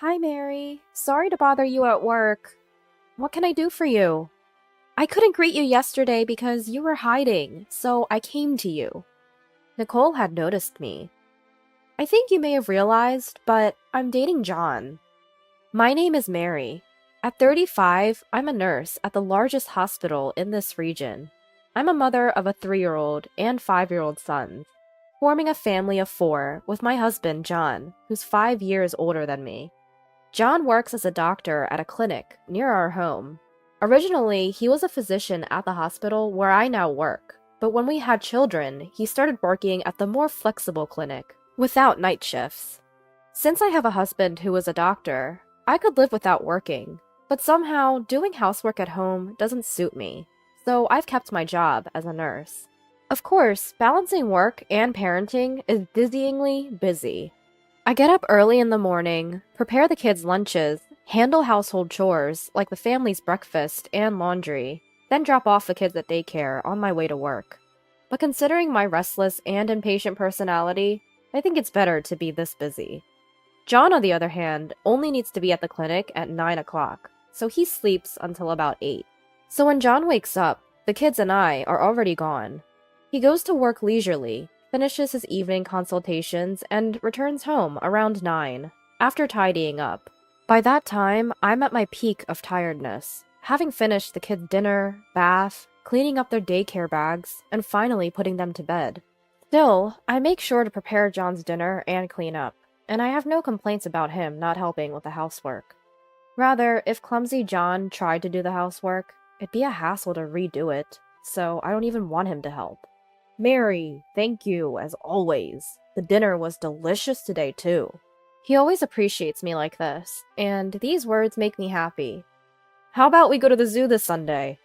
Hi, Mary. Sorry to bother you at work. What can I do for you? I couldn't greet you yesterday because you were hiding, so I came to you. Nicole had noticed me. I think you may have realized, but I'm dating John. My name is Mary. At 35, I'm a nurse at the largest hospital in this region. I'm a mother of a 3-year-old and 5-year-old sons, forming a family of 4 with my husband, John, who's 5 years older than me. John works as a doctor at a clinic near our home. Originally, he was a physician at the hospital where I now work, but when we had children, he started working at the more flexible clinic, without night shifts. Since I have a husband who is a doctor, I could live without working, but somehow doing housework at home doesn't suit me, so I've kept my job as a nurse. Of course, balancing work and parenting is dizzyingly busy. I get up early in the morning, prepare the kids' lunches, handle household chores like the family's breakfast and laundry, then drop off the kids at daycare on my way to work. But considering my restless and impatient personality, I think it's better to be this busy. John, on the other hand, only needs to be at the clinic at 9 o'clock, so he sleeps until about 8. So when John wakes up, the kids and I are already gone. He goes to work leisurely, finishes his evening consultations, and returns home around 9, after tidying up. By that time, I'm at my peak of tiredness, having finished the kids' dinner, bath, cleaning up their daycare bags, and finally putting them to bed. Still, I make sure to prepare John's dinner and clean up, and I have no complaints about him not helping with the housework. Rather, if clumsy John tried to do the housework, it'd be a hassle to redo it, so I don't even want him to help. Mary, thank you, as always. The dinner was delicious today, too. He always appreciates me like this, and these words make me happy. How about we go to the zoo this Sunday?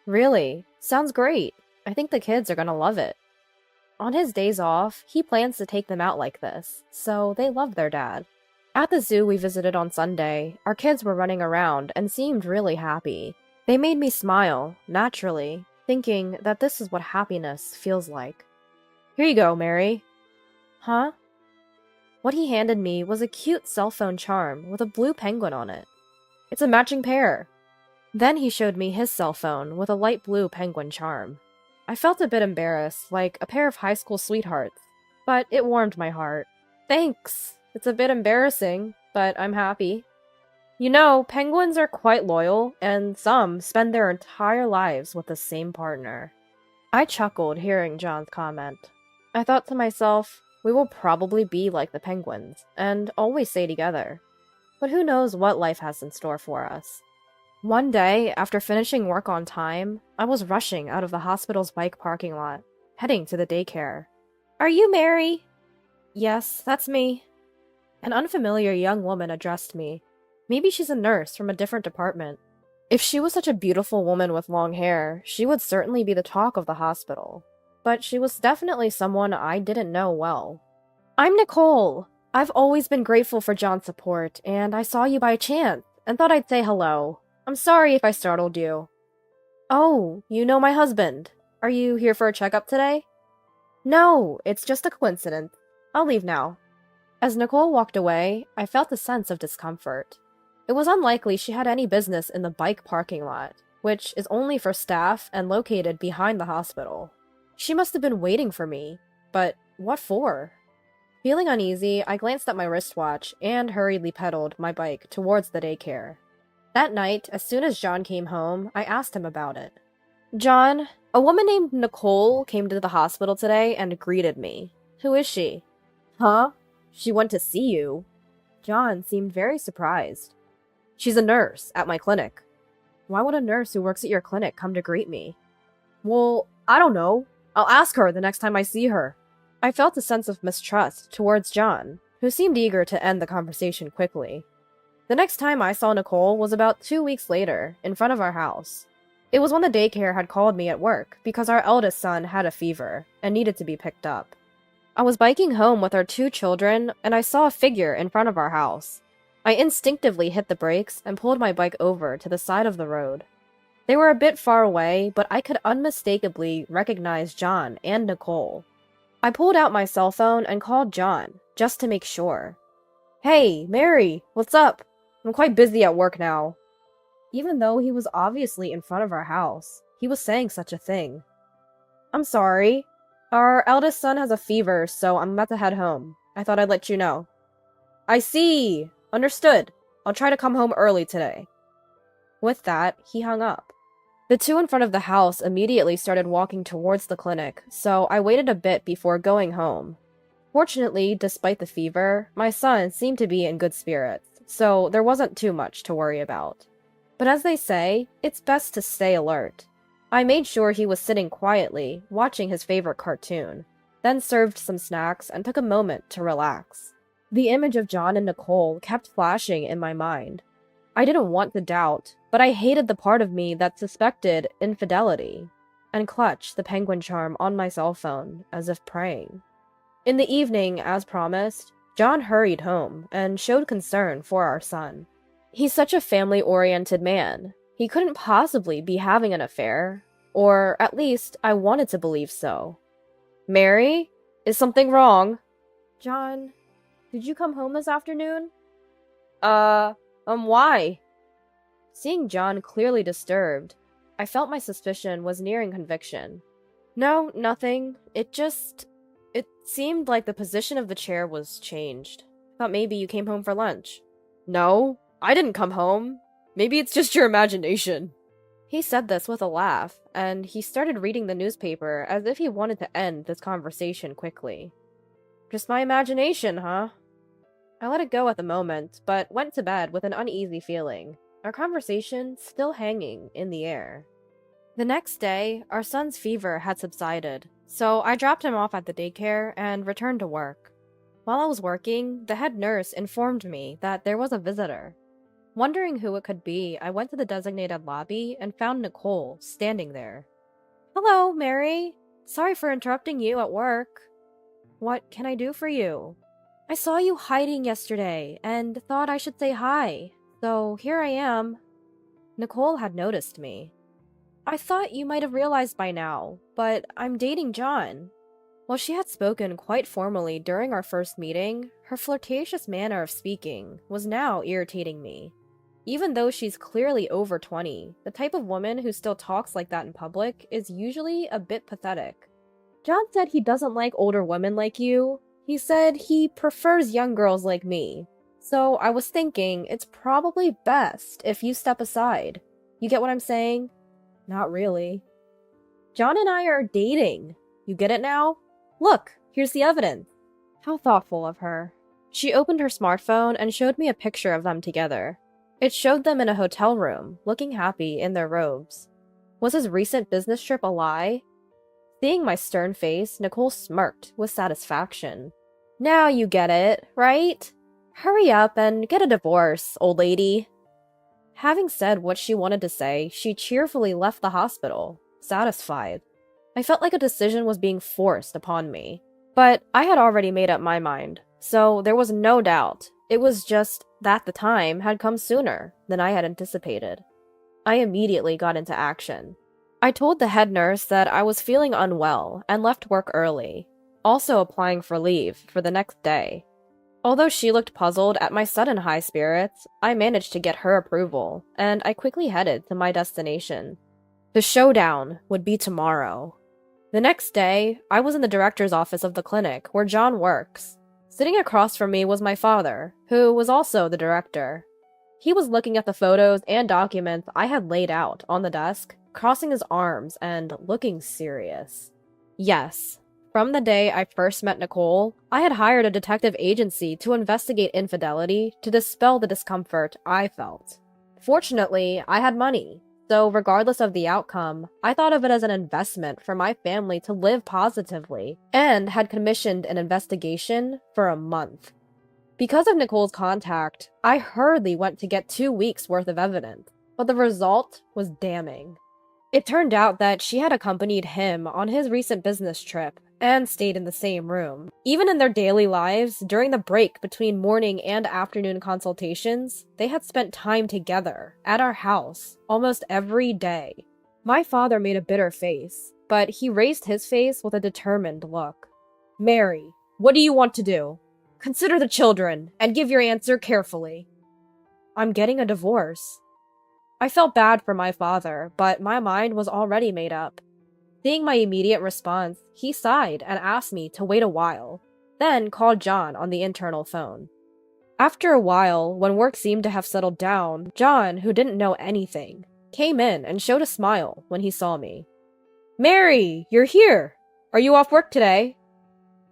Really? Sounds great. I think the kids are gonna love it. On his days off, he plans to take them out like this, so they love their dad. At the zoo we visited on Sunday, our kids were running around and seemed really happy. They made me smile, naturally, thinking that this is what happiness feels like. Here you go, Mary. Huh? What he handed me was a cute cell phone charm with a blue penguin on it. It's a matching pair. Then he showed me his cell phone with a light blue penguin charm. I felt a bit embarrassed, like a pair of high school sweethearts, but it warmed my heart. Thanks. It's a bit embarrassing, but I'm happy. You know, penguins are quite loyal, and some spend their entire lives with the same partner. I chuckled hearing John's comment. I thought to myself, we will probably be like the penguins, and always stay together. But who knows what life has in store for us. One day, after finishing work on time, I was rushing out of the hospital's bike parking lot, heading to the daycare. Are you Mary? Yes, that's me. An unfamiliar young woman addressed me. Maybe she's a nurse from a different department. If she was such a beautiful woman with long hair, she would certainly be the talk of the hospital. But she was definitely someone I didn't know well. I'm Nicole. I've always been grateful for John's support, and I saw you by chance, and thought I'd say hello. I'm sorry if I startled you. Oh, you know my husband. Are you here for a checkup today? No, it's just a coincidence. I'll leave now. As Nicole walked away, I felt a sense of discomfort. It was unlikely she had any business in the bike parking lot, which is only for staff and located behind the hospital. She must have been waiting for me, but what for? Feeling uneasy, I glanced at my wristwatch and hurriedly pedaled my bike towards the daycare. That night, as soon as John came home, I asked him about it. John, a woman named Nicole came to the hospital today and greeted me. Who is she? Huh? She went to see you. John seemed very surprised. She's a nurse at my clinic. Why would a nurse who works at your clinic come to greet me? Well, I don't know. I'll ask her the next time I see her. I felt a sense of mistrust towards John, who seemed eager to end the conversation quickly. The next time I saw Nicole was about 2 weeks later, in front of our house. It was when the daycare had called me at work because our eldest son had a fever and needed to be picked up. I was biking home with our 2 children, and I saw a figure in front of our house. I instinctively hit the brakes and pulled my bike over to the side of the road. They were a bit far away, but I could unmistakably recognize John and Nicole. I pulled out my cell phone and called John, just to make sure. Hey, Mary, what's up? I'm quite busy at work now. Even though he was obviously in front of our house, he was saying such a thing. I'm sorry. Our eldest son has a fever, so I'm about to head home. I thought I'd let you know. I see. Understood. I'll try to come home early today. With that, he hung up. The two in front of the house immediately started walking towards the clinic, so I waited a bit before going home. Fortunately, despite the fever, my son seemed to be in good spirits, so there wasn't too much to worry about. But as they say, it's best to stay alert. I made sure he was sitting quietly, watching his favorite cartoon, then served some snacks and took a moment to relax. The image of John and Nicole kept flashing in my mind. I didn't want to doubt, but I hated the part of me that suspected infidelity, and clutched the penguin charm on my cell phone, as if praying. In the evening, as promised, John hurried home and showed concern for our son. He's such a family-oriented man. He couldn't possibly be having an affair, or at least I wanted to believe so. Mary? Is something wrong? John, did you come home this afternoon? Why? Seeing John clearly disturbed, I felt my suspicion was nearing conviction. No, nothing. It seemed like the position of the chair was changed. Thought maybe you came home for lunch. No, I didn't come home. Maybe it's just your imagination. He said this with a laugh, and he started reading the newspaper as if he wanted to end this conversation quickly. Just my imagination, huh? I let it go at the moment, but went to bed with an uneasy feeling, our conversation still hanging in the air. The next day, our son's fever had subsided, so I dropped him off at the daycare and returned to work. While I was working, the head nurse informed me that there was a visitor. Wondering who it could be, I went to the designated lobby and found Nicole standing there. Hello, Mary. Sorry for interrupting you at work. What can I do for you? I saw you hiding yesterday and thought I should say hi, so here I am. Nicole had noticed me. I thought you might have realized by now, but I'm dating John. While she had spoken quite formally during our first meeting, her flirtatious manner of speaking was now irritating me. Even though she's clearly over 20, the type of woman who still talks like that in public is usually a bit pathetic. John said he doesn't like older women like you. He said he prefers young girls like me. So I was thinking it's probably best if you step aside. You get what I'm saying? Not really. John and I are dating. You get it now? Look, here's the evidence. How thoughtful of her. She opened her smartphone and showed me a picture of them together. It showed them in a hotel room, looking happy in their robes. Was his recent business trip a lie? Seeing my stern face, Nicole smirked with satisfaction. Now you get it, right? Hurry up and get a divorce, old lady. Having said what she wanted to say, she cheerfully left the hospital, satisfied. I felt like a decision was being forced upon me. But I had already made up my mind, so there was no doubt. It was just that the time had come sooner than I had anticipated. I immediately got into action. I told the head nurse that I was feeling unwell and left work early, also applying for leave for the next day. Although she looked puzzled at my sudden high spirits, I managed to get her approval, and I quickly headed to my destination. The showdown would be tomorrow. The next day, I was in the director's office of the clinic where John works. Sitting across from me was my father, who was also the director. He was looking at the photos and documents I had laid out on the desk, crossing his arms and looking serious. Yes, from the day I first met Nicole, I had hired a detective agency to investigate infidelity to dispel the discomfort I felt. Fortunately, I had money, so regardless of the outcome, I thought of it as an investment for my family to live positively, and had commissioned an investigation for a month. Because of Nicole's contact, I hurriedly went to get 2 weeks' worth of evidence, but the result was damning. It turned out that she had accompanied him on his recent business trip and stayed in the same room. Even in their daily lives, during the break between morning and afternoon consultations, they had spent time together at our house almost every day. My father made a bitter face, but he raised his face with a determined look. Mary, what do you want to do? consider the children and give your answer carefully. I'm getting a divorce. I felt bad for my father, but my mind was already made up. Seeing my immediate response, he sighed and asked me to wait a while, then called John on the internal phone. After a while, when work seemed to have settled down, John, who didn't know anything, came in and showed a smile when he saw me. "Mary, you're here! Are you off work today?"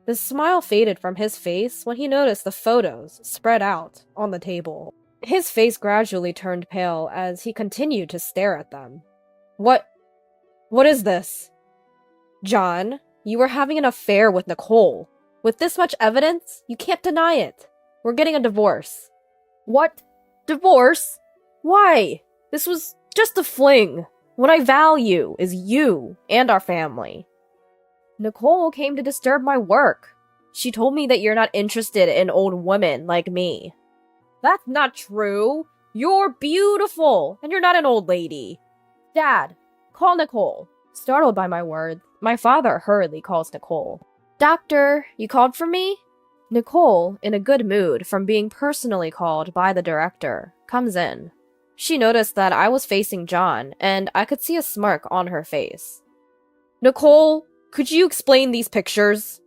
The smile faded from his face when he noticed the photos spread out on the table. His face gradually turned pale as he continued to stare at them. What is this? John, you were having an affair with Nicole. With this much evidence, you can't deny it. We're getting a divorce. What? Divorce? Why? This was just a fling. What I value is you and our family. Nicole came to disturb my work. She told me that you're not interested in old women like me. That's not true. You're beautiful, and you're not an old lady. Dad, call Nicole. Startled by my words, my father hurriedly calls Nicole. Doctor, you called for me? Nicole, in a good mood from being personally called by the director, comes in. She noticed that I was facing John, and I could see a smirk on her face. Nicole, could you explain these pictures?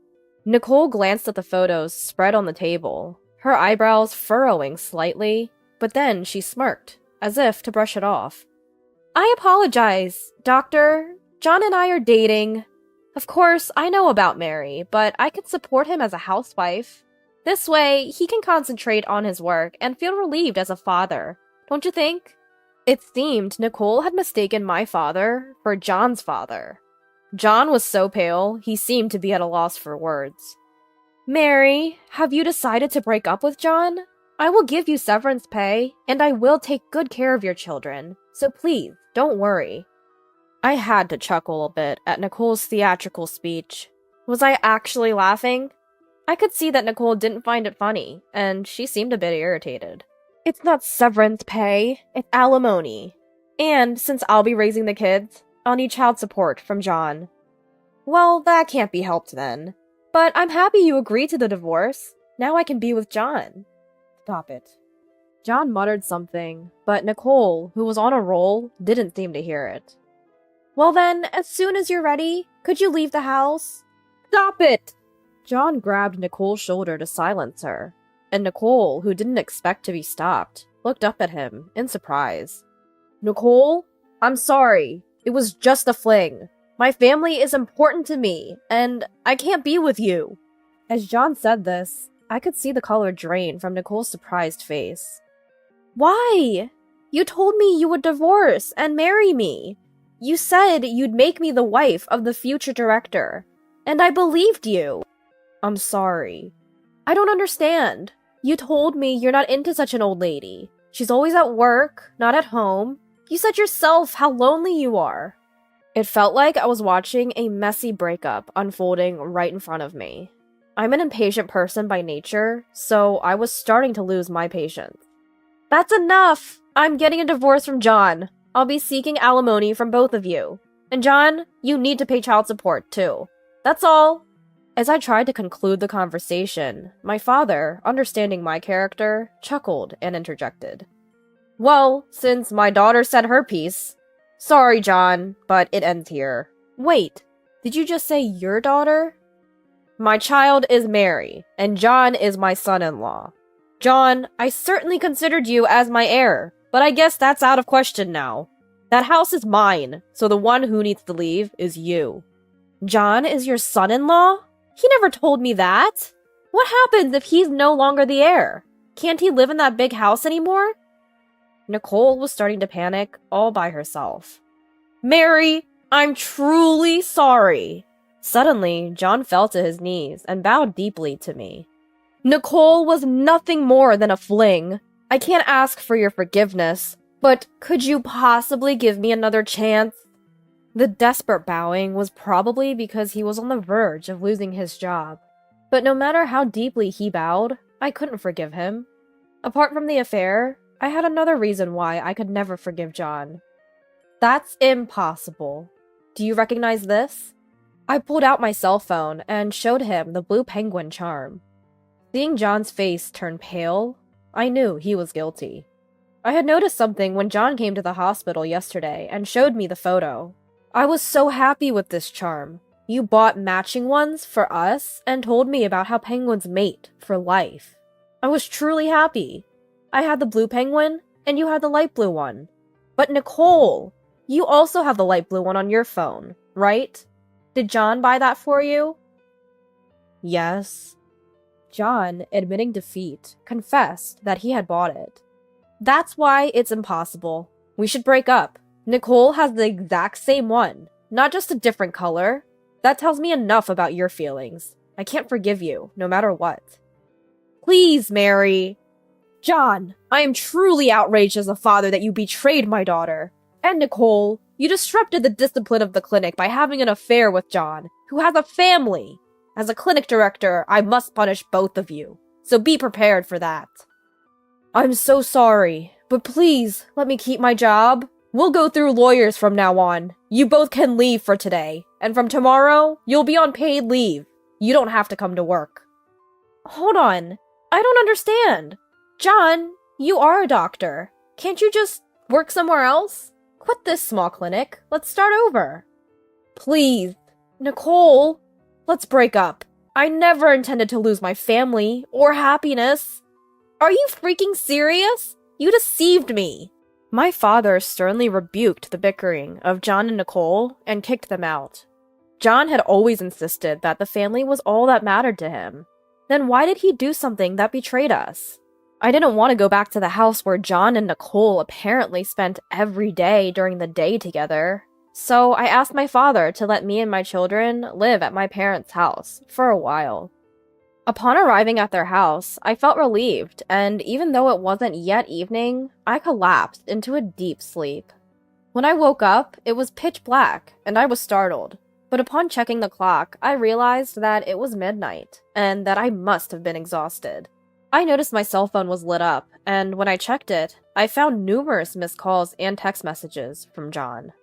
Nicole glanced at the photos spread on the table, her eyebrows furrowing slightly, but then she smirked, as if to brush it off. I apologize, Doctor. John and I are dating. Of course, I know about Mary, but I could support him as a housewife. This way, he can concentrate on his work and feel relieved as a father, don't you think? It seemed Nicole had mistaken my father for John's father. John was so pale, he seemed to be at a loss for words. Mary, have you decided to break up with John? I will give you severance pay, and I will take good care of your children, so please, don't worry. I had to chuckle a bit at Nicole's theatrical speech. Was I actually laughing? I could see that Nicole didn't find it funny, and she seemed a bit irritated. It's not severance pay, it's alimony. And since I'll be raising the kids, I'll need child support from John. Well, that can't be helped then. But I'm happy you agreed to the divorce. Now I can be with John. Stop it. John muttered something, but Nicole, who was on a roll, didn't seem to hear it. Well then, as soon as you're ready, could you leave the house? Stop it! John grabbed Nicole's shoulder to silence her, and Nicole, who didn't expect to be stopped, looked up at him in surprise. Nicole, I'm sorry. It was just a fling. My family is important to me, and I can't be with you. As John said this, I could see the color drain from Nicole's surprised face. Why? You told me you would divorce and marry me. You said you'd make me the wife of the future director, and I believed you. I'm sorry. I don't understand. You told me you're not into such an old lady. She's always at work, not at home. You said yourself how lonely you are. It felt like I was watching a messy breakup unfolding right in front of me. I'm an impatient person by nature, so I was starting to lose my patience. That's enough! I'm getting a divorce from John. I'll be seeking alimony from both of you. And John, you need to pay child support, too. That's all. As I tried to conclude the conversation, my father, understanding my character, chuckled and interjected. Well, since my daughter said her piece. Sorry, John, but it ends here. Wait, did you just say your daughter? My child is Mary, and John is my son-in-law. John, I certainly considered you as my heir, but I guess that's out of question now. That house is mine, so the one who needs to leave is you. John is your son-in-law? He never told me that. What happens if he's no longer the heir? Can't he live in that big house anymore? Nicole was starting to panic all by herself. Mary, I'm truly sorry. Suddenly, John fell to his knees and bowed deeply to me. Nicole was nothing more than a fling. I can't ask for your forgiveness, but could you possibly give me another chance? The desperate bowing was probably because he was on the verge of losing his job. But no matter how deeply he bowed, I couldn't forgive him. Apart from the affair, I had another reason why I could never forgive John. That's impossible. Do you recognize this? I pulled out my cell phone and showed him the blue penguin charm. Seeing John's face turn pale, I knew he was guilty. I had noticed something when John came to the hospital yesterday and showed me the photo. I was so happy with this charm. You bought matching ones for us and told me about how penguins mate for life. I was truly happy. I had the blue penguin, and you had the light blue one. But Nicole, you also have the light blue one on your phone, right? Did John buy that for you? Yes. John, admitting defeat, confessed that he had bought it. That's why it's impossible. We should break up. Nicole has the exact same one, not just a different color. That tells me enough about your feelings. I can't forgive you, no matter what. Please, Mary. John, I am truly outraged as a father that you betrayed my daughter. And Nicole, you disrupted the discipline of the clinic by having an affair with John, who has a family. As a clinic director, I must punish both of you, so be prepared for that. I'm so sorry, but please let me keep my job. We'll go through lawyers from now on. You both can leave for today, and from tomorrow, you'll be on paid leave. You don't have to come to work. Hold on, I don't understand. John, you are a doctor. Can't you just work somewhere else? Quit this small clinic. Let's start over. Please, Nicole, let's break up. I never intended to lose my family or happiness. Are you freaking serious? You deceived me. My father sternly rebuked the bickering of John and Nicole and kicked them out. John had always insisted that the family was all that mattered to him. Then why did he do something that betrayed us? I didn't want to go back to the house where John and Nicole apparently spent every day during the day together. So I asked my father to let me and my children live at my parents' house for a while. Upon arriving at their house, I felt relieved, and even though it wasn't yet evening, I collapsed into a deep sleep. When I woke up, it was pitch black, and I was startled. But upon checking the clock, I realized that it was midnight, and that I must have been exhausted. I noticed my cell phone was lit up, and when I checked it, I found numerous missed calls and text messages from John.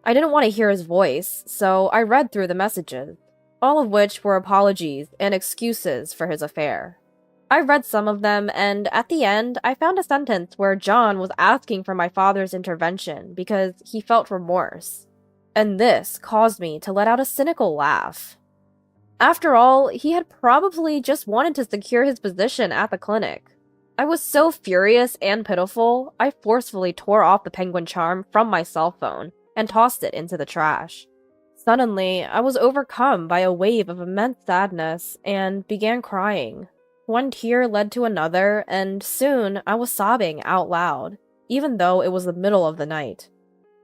I didn't want to hear his voice, so I read through the messages, all of which were apologies and excuses for his affair. I read some of them, and at the end, I found a sentence where John was asking for my father's intervention because he felt remorse. And this caused me to let out a cynical laugh. After all, he had probably just wanted to secure his position at the clinic. I was so furious and pitiful, I forcefully tore off the penguin charm from my cell phone and tossed it into the trash. Suddenly, I was overcome by a wave of immense sadness and began crying. One tear led to another, and soon I was sobbing out loud, even though it was the middle of the night.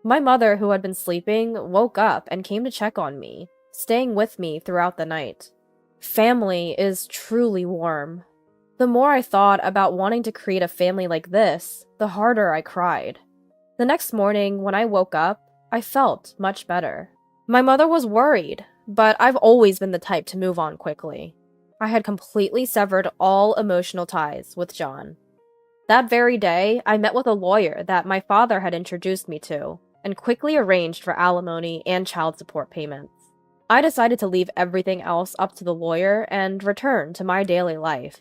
My mother, who had been sleeping, woke up and came to check on me, staying with me throughout the night. Family is truly warm. The more I thought about wanting to create a family like this, the harder I cried. The next morning, when I woke up, I felt much better. My mother was worried, but I've always been the type to move on quickly. I had completely severed all emotional ties with John. That very day, I met with a lawyer that my father had introduced me to, and quickly arranged for alimony and child support payments. I decided to leave everything else up to the lawyer and return to my daily life.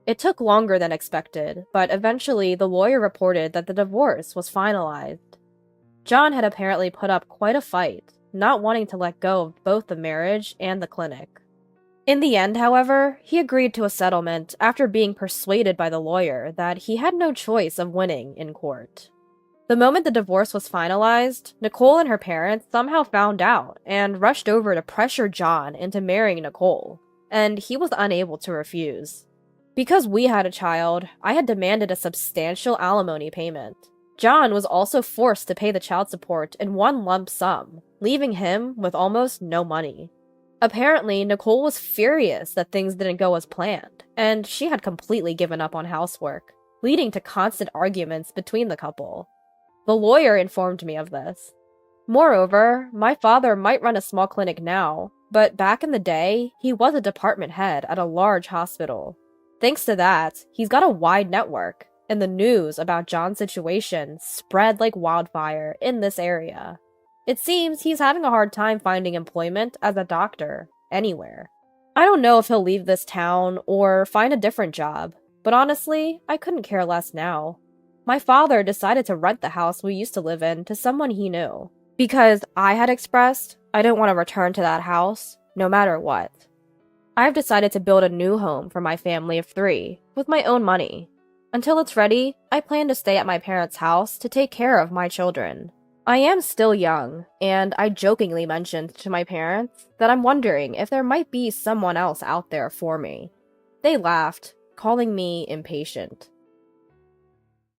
It took longer than expected, but eventually the lawyer reported that the divorce was finalized. John had apparently put up quite a fight, not wanting to let go of both the marriage and the clinic. In the end, however, he agreed to a settlement after being persuaded by the lawyer that he had no choice of winning in court. The moment the divorce was finalized, Nicole and her parents somehow found out and rushed over to pressure John into marrying Nicole, and he was unable to refuse. Because we had a child, I had demanded a substantial alimony payment. John was also forced to pay the child support in one lump sum, leaving him with almost no money. Apparently, Nicole was furious that things didn't go as planned, and she had completely given up on housework, leading to constant arguments between the couple. The lawyer informed me of this. Moreover, my father might run a small clinic now, but back in the day, he was a department head at a large hospital. Thanks to that, he's got a wide network, and the news about John's situation spread like wildfire in this area. It seems he's having a hard time finding employment as a doctor anywhere. I don't know if he'll leave this town or find a different job, but honestly, I couldn't care less now. My father decided to rent the house we used to live in to someone he knew, because I had expressed I didn't want to return to that house, no matter what. I've decided to build a new home for my family of 3, with my own money. Until it's ready, I plan to stay at my parents' house to take care of my children. I am still young, and I jokingly mentioned to my parents that I'm wondering if there might be someone else out there for me. They laughed, calling me impatient.